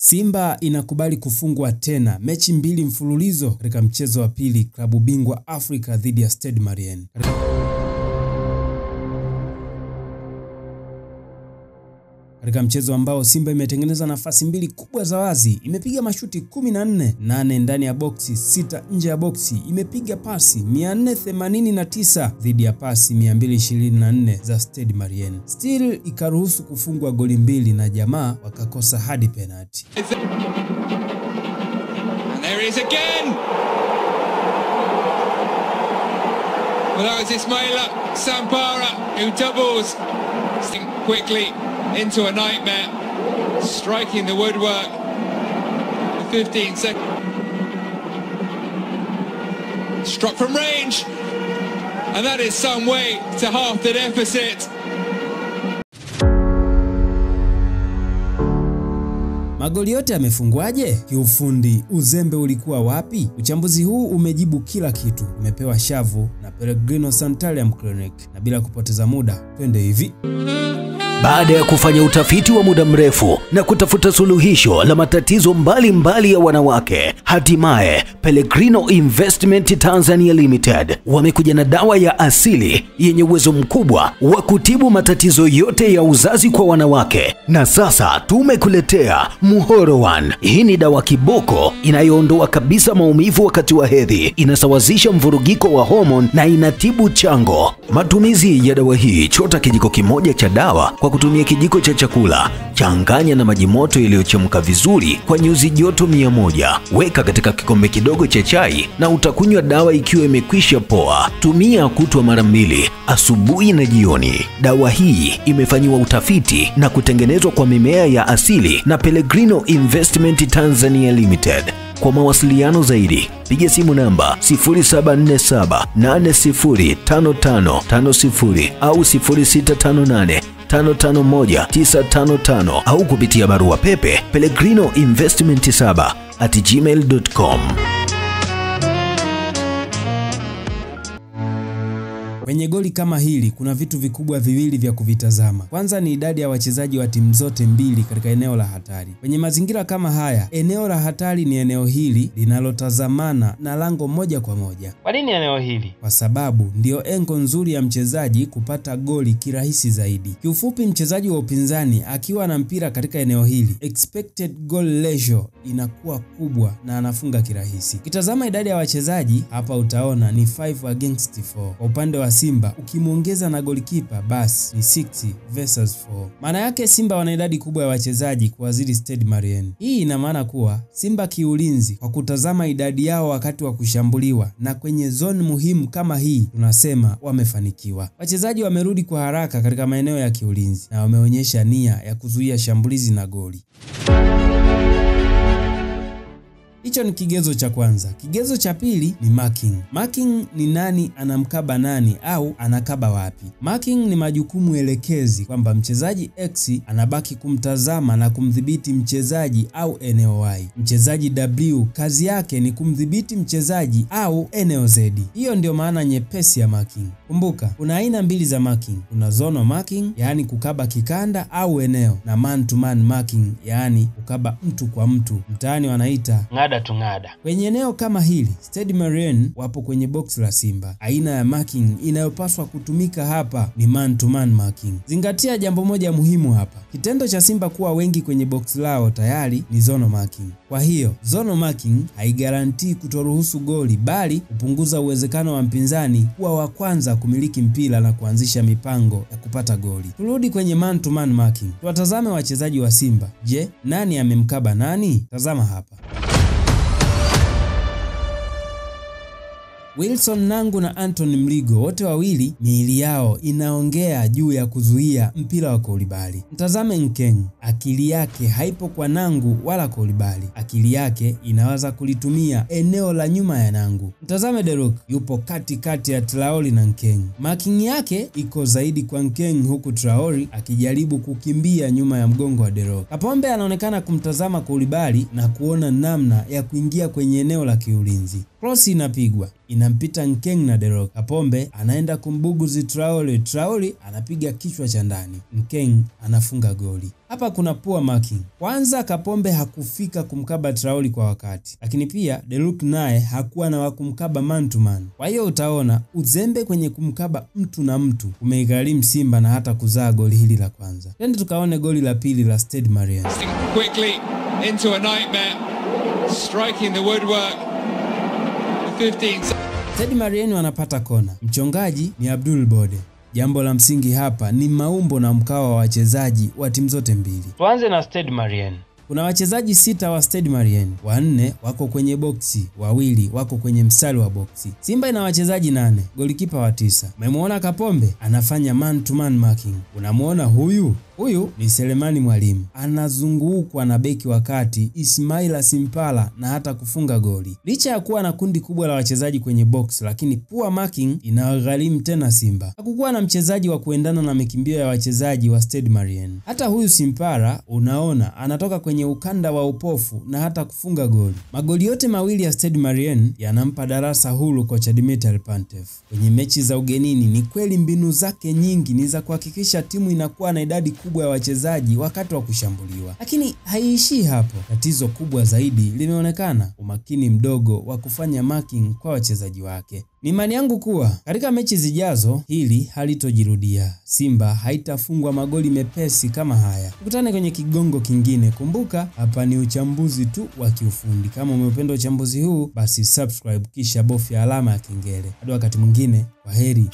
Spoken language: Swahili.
Simba inakubali kufungwa tena mechi 2 mfululizo katika mchezo wa pili klabu bingwa Afrika dhidi ya Stade Malien. Katika mchezo ambao Simba imetengeneza nafasi 2 kubwa za wazi, imepiga mashuti 14, 8 ndani ya boksi, 6 nje ya boksi, imepiga pasi 489 dhidi ya pasi 224 za Stade Malien. Still ikaruhusu kufungwa goli 2 na jamaa wakakosa hadi penalty. And there is again. Well, that was Ismaila Sampara who doubles quickly into a nightmare, striking the woodwork for 15 seconds. Struck from range, and that is some way to half the deficit. Magoli yote yamefungwaje? Kiufundi, uzembe ulikuwa wapi? Uchambuzi huu umejibu kila kitu. Umepewa shavu na Pellegrino Sant'Elia Clinic. Na bila kupoteza muda, twende hivi. Baada ya kufanya utafiti wa muda mrefu na kutafuta suluhisho la matatizo mbalimbali ya wanawake, hatimaye Pellegrino Investment Tanzania Limited wamekuja na dawa ya asili yenye uwezo mkubwa wa kutibu matatizo yote ya uzazi kwa wanawake. Na sasa tumekuletea Muhoro One. Hii ni dawa kiboko inayoondoa kabisa maumivu wakati wa hedhi, inasawazisha mvurugiko wa hormone na inatibu chango. Matumizi ya dawa hii: chota kijiko kimoja cha dawa kwa kutumia kijiko cha chakula, changanya na maji moto yaliyochemka vizuri kwa nyuzi joto 100. Weka katika kikombe kidogo cha chai na utakunywa dawa ikiwa imekwisha poa. Tumia kutwa mara 2, asubuhi na jioni. Dawa hii imefanywa utafiti na kutengenezwa kwa mimea ya asili na Pellegrino Investment Tanzania Limited. Kwa mawasiliano zaidi, piga simu namba 0747805550 au 0658551955 au kupitia barua pepe pellegrinoinvestment7@gmail.com. Kwenye goli kama hili kuna vitu vikubwa viwili vya kuvitazama. Kwanza ni idadi ya wachezaji wa timu zote mbili katika eneo la hatari. Kwenye mazingira kama haya, eneo la hatari ni eneo hili linalotazamana na lango moja kwa moja. Kwa nini eneo hili? Kwa sababu ndio engo nzuri ya mchezaji kupata goli kirahisi zaidi. Kiufupi, mchezaji wa upinzani akiwa na mpira katika eneo hili, expected goal ratio inakuwa kubwa na anafunga kirahisi. Kitazama idadi ya wachezaji hapa utaona ni 5 against 4. Kwa upande wa Simba ukimuongeza na golikipa basi ni 6 versus 4. Maana yake Simba wana idadi kubwa ya wachezaji kuwazidi Stade Malien. Hii ina maana kuwa Simba kiulinzi, kwa kutazama idadi yao wakati wa kushambuliwa na kwenye zone muhimu kama hii, tunasema wamefanikiwa. Wachezaji wamerudi kwa haraka katika maeneo ya kiulinzi na wameonyesha nia ya kuzuia shambulizi na goli. Hicho ni kigezo cha kwanza. Kigezo cha pili ni marking. Marking ni nani anamkaba nani au anakaba wapi. Marking ni majukumu elekezi, kwamba mchezaji X anabaki kumtazama na kumdhibiti mchezaji au eneo Y. Mchezaji W kazi yake ni kumdhibiti mchezaji au eneo Z. Hiyo ndio maana nyepesi ya marking. Kumbuka, kuna aina 2 za marking. Kuna zonal marking, yaani kukaba kikanda au eneo, na man to man marking, yaani kukaba mtu kwa mtu. Mtaani wanaita ngada tungada. Kwenye eneo kama hili, Stade Malien wapo kwenye box la Simba. Aina ya marking inayopaswa kutumika hapa ni man to man marking. Zingatia jambo moja muhimu hapa. Kitendo cha Simba kuwa wengi kwenye box lao tayari ni zonal marking. Kwa hiyo, zonal marking haigarantii kutoruhusu goli, bali kupunguza uwezekano wa mpinzani kuwa wa kwanza kumiliki mpira na kuanzisha mipango ya kupata goli. Turudi kwenye man to man marking. Tuwatazame wachezaji wa Simba. Je, nani amemkaba nani? Tazama hapa. Wilson Nangu na Anthony Mligo, wote wawili miili yao inaongea juu ya kuzuia mpira wa Koulibaly. Mtazame Nkeng, akili yake haipo kwa Nangu wala Koulibaly. Akili yake inawaza kulitumia eneo la nyuma ya Nangu. Mtazame Derok, yupo katikati ya Traore na Nkeng. Marking yake iko zaidi kwa Nkeng, huku Traore akijaribu kukimbia nyuma ya mgongo wa Derok. Kapombe anaonekana kumtazama Koulibaly na kuona namna ya kuingia kwenye eneo la kiulinzi. Cross inapigwa, inampita Nkeng na Delok. Kapombe anaenda kumbuguzi Traore. Traore anapiga kichwa cha ndani. Nkeng anafunga goli. Hapa kuna poor marking. Kwanza Kapombe hakufika kumkaba Traore kwa wakati, lakini pia Delok naye hakuwa na wakumkaba man to man. Kwa hiyo utaona uzembe kwenye kumkaba mtu na mtu umeigharimu Simba na hata kuzaa goli hili la kwanza. Twende tukaone goli la pili la Stade Malien. Quickly into a nightmare, striking the woodwork. 15. Stade Malien wanapata kona. Mchongaji ni Abdul Bode. Jambo la msingi hapa ni maumbo na mkao wa wachezaji wa timu zote mbili. Tuanze na Stade Malien. Kuna wachezaji 6 wa Stade Malien, 4 wako kwenye boksi, 2 wako kwenye mstari wa boksi. Simba ina wachezaji 8, golikipa wa 9. Umemwona Kapombe anafanya man to man marking. Unamuona huyu ni Selemani Mwalimu, anazungukwa na beki wa kati Ismaila Simpala na hata kufunga goli. Licha ya kuwa na kundi kubwa la wachezaji kwenye box, lakini poor marking inagharimu tena Simba. Hakukuwa na mchezaji wa kuendana na mikimbio ya wachezaji wa Stade Malien. Hata huyu Simpala unaona anatoka kwenye ukanda wa upofu na hata kufunga goli. Magoli yote mawili ya Stade Malien yanampa darasa huru kocha Dimitar Pantev. Kwenye mechi za ugenini ni kweli mbinu zake nyingi ni za kuhakikisha timu inakuwa na idadi kubwa ya wachezaji wakati wa kushambuliwa, lakini haiishii hapo. Tatizo kubwa zaidi limeonekana umakini mdogo wa kufanya marking kwa wachezaji wake. Ni imani yangu kuwa katika mechi zijazo hili halitojirudia. Simba haitafungwa magoli mepesi kama haya. Tukutane kwenye kigongo kingine. Kumbuka hapa ni uchambuzi tu wa kiufundi. Kama umependa uchambuzi huu, basi subscribe kisha bofya alama ya kengele. Hadi wakati mwingine, kwaheri.